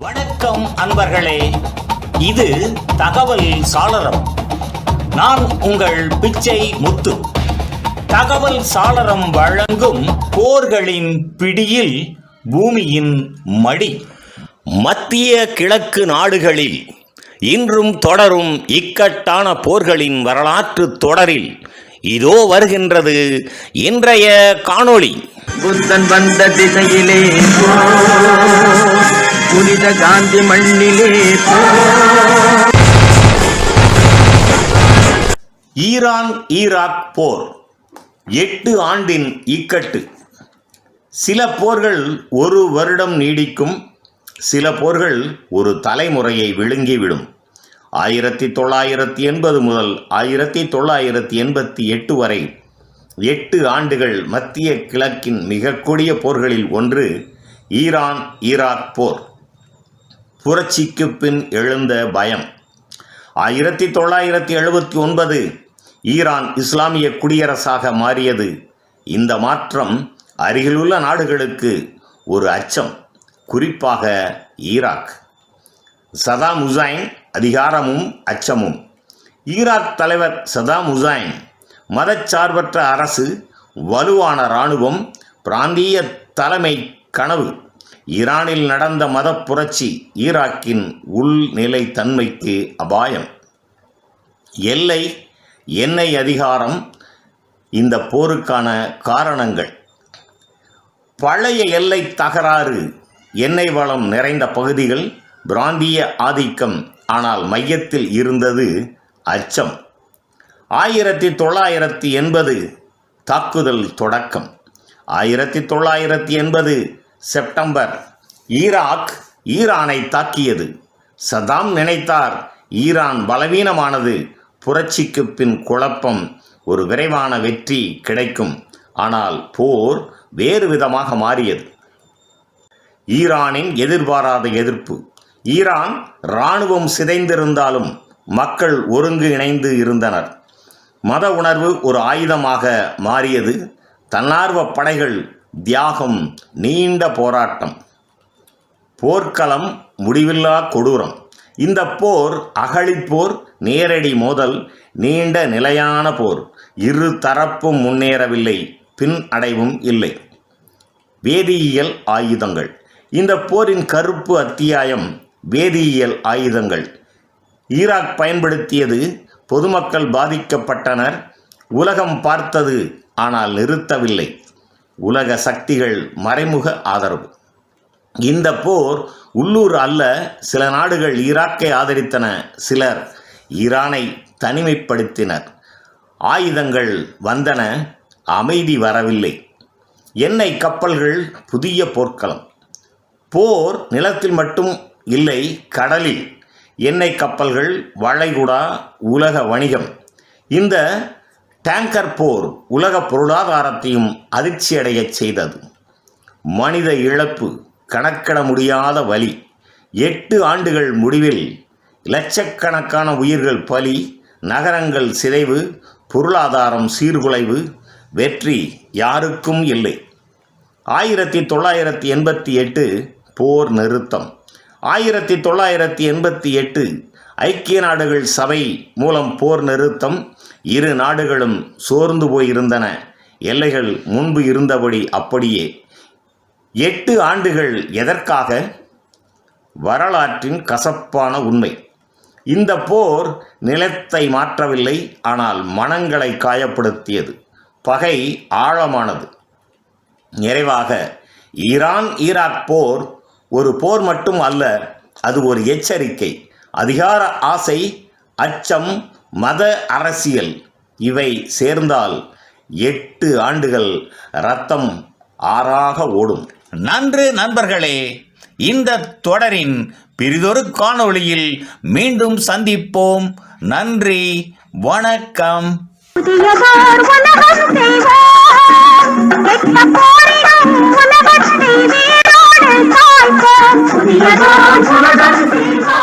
வணக்கம் அன்பர்களே, இது தகவல் சாளரம். நான் உங்கள் பிச்சை முத்து. தகவல் சாளரம் வழங்கும் போர்களின் பிடியில் பூமியின் மடி. மத்திய கிழக்கு நாடுகளில் இன்றும் தொடரும் இக்கட்டான போர்களின் வரலாற்று தொடரில் இதோ வருகின்றது இன்றைய காணொளி. புத்தன் வந்த திசையிலே புனித காந்தி மண்ணிலே. ஈரான் ஈராக் போர் 8 ஆண்டின் இக்கட்டு. சில போர்கள் ஒரு வருடம் நீடிக்கும், சில போர்கள் ஒரு தலைமுறையை விழுங்கிவிடும். 1980 முதல் 1988 வரை 8 ஆண்டுகள் மத்திய கிழக்கின் மிக கொடிய போர்களில் ஒன்று ஈரான் ஈராக் போர். புரட்சிக்கு பின் எழுந்த பயம். 1979 ஈரான் இஸ்லாமிய குடியரசாக மாறியது. இந்த மாற்றம் அருகிலுள்ள நாடுகளுக்கு ஒரு அச்சம், குறிப்பாக ஈராக். சதாம் ஹுசைன் அதிகாரமும் அச்சமும். ஈராக் தலைவர் சதாம் ஹுசைன் மதச்சார்பற்ற அரசு, வலுவான இராணுவம், பிராந்திய தலைமை கனவு. ஈரானில் நடந்த மத புரட்சி ஈராக்கின் உள்நிலை தன்மைக்கு அபாயம். எல்லை, எண்ணெய் அதிகாரம். இந்த போருக்கான காரணங்கள்: பழைய எல்லை தகராறு, எண்ணெய் வளம் நிறைந்த பகுதிகள், பிராந்திய ஆதிக்கம். ஆனால் மையத்தில் இருந்தது அச்சம். 1980 தாக்குதல் தொடக்கம். 1980 செப்டம்பர் ஈராக் ஈரானை தாக்கியது. சதாம் நினைத்தார் ஈரான் பலவீனமானது, புரட்சிக்கு பின் குழப்பம், ஒரு விரைவான வெற்றி கிடைக்கும். ஆனால் போர் வேறு விதமாக மாறியது. ஈரானின் எதிர்பாராத எதிர்ப்பு. ஈரான் இராணுவம் சிதைந்திருந்தாலும் மக்கள் ஒருங்கு இணைந்து இருந்தனர். மத உணர்வு ஒரு ஆயுதமாக மாறியது. தன்னார்வ படைகள், தியாகம், நீண்ட போராட்டம். போர்க்களம் முடிவில்லா கொடூரம். இந்த போர் அகழிப்போர், நேரடி மோதல், நீண்ட நிலையான போர். இரு தரப்பும் முன்னேறவில்லை, பின் அடைவும் இல்லை. வேதியியல் ஆயுதங்கள். இந்த போரின் கருப்பு அத்தியாயம் வேதியியல் ஆயுதங்கள். ஈராக் பயன்படுத்தியது. பொதுமக்கள் பாதிக்கப்பட்டனர். உலகம் பார்த்தது, ஆனால் நிறுத்தவில்லை. உலக சக்திகள் மறைமுக ஆதரவு. இந்த போர் உள்ளூர் அல்ல. சில நாடுகள் ஈராக்கை ஆதரித்தன, சிலர் ஈரானை தனிமைப்படுத்தினர். ஆயுதங்கள் வந்தன, அமைதி வரவில்லை. எண்ணெய் கப்பல்கள் புதிய போர்க்களம். போர் நிலத்தில் மட்டும் இல்லை, கடலில். எண்ணெய் கப்பல்கள், வளைகுடா, உலக வணிகம். இந்த டேங்கர் போர் உலக பொருளாதாரத்தையும் அதிர்ச்சியடையச் செய்தது. மனித இழப்பு, கணக்கிட முடியாத வலி. 8 ஆண்டுகள் முடிவில் லட்சக்கணக்கான உயிர்கள் பலி, நகரங்கள் சிதைவு, பொருளாதாரம் சீர்குலைவு. வெற்றி யாருக்கும் இல்லை. 1988 போர் நிறுத்தம். 1988 ஐக்கிய நாடுகள் சபை மூலம் போர் நிறுத்தம். இரு நாடுகளும் சோர்ந்து போயிருந்தன. எல்லைகள் முன்பு இருந்தபடி அப்படியே. 8 ஆண்டுகள் எதற்காக? வரலாற்றின் கசப்பான உண்மை. இந்த போர் நிலத்தை மாற்றவில்லை, ஆனால் மனங்களை காயப்படுத்தியது. பகை ஆழமானது. நிறைவாக, ஈரான் ஈராக் போர் ஒரு போர் மட்டும் அல்ல, அது ஒரு எச்சரிக்கை. அதிகார ஆசை, அச்சம், மத அரசியல் இவை சேர்ந்தால் 8 ஆண்டுகள் இரத்தம் ஆறாக ஓடும். நன்று நண்பர்களே, இந்த தொடரின் பிறிதொரு காணொளியில் மீண்டும் சந்திப்போம். நன்றி, வணக்கம். புதியதோர் உலகம் செய்வோம், கெட்ட போரிடும் உலகத்தை வேரோடு காய்ப்போம். புதியதோர் உலகம் செய்வோம்.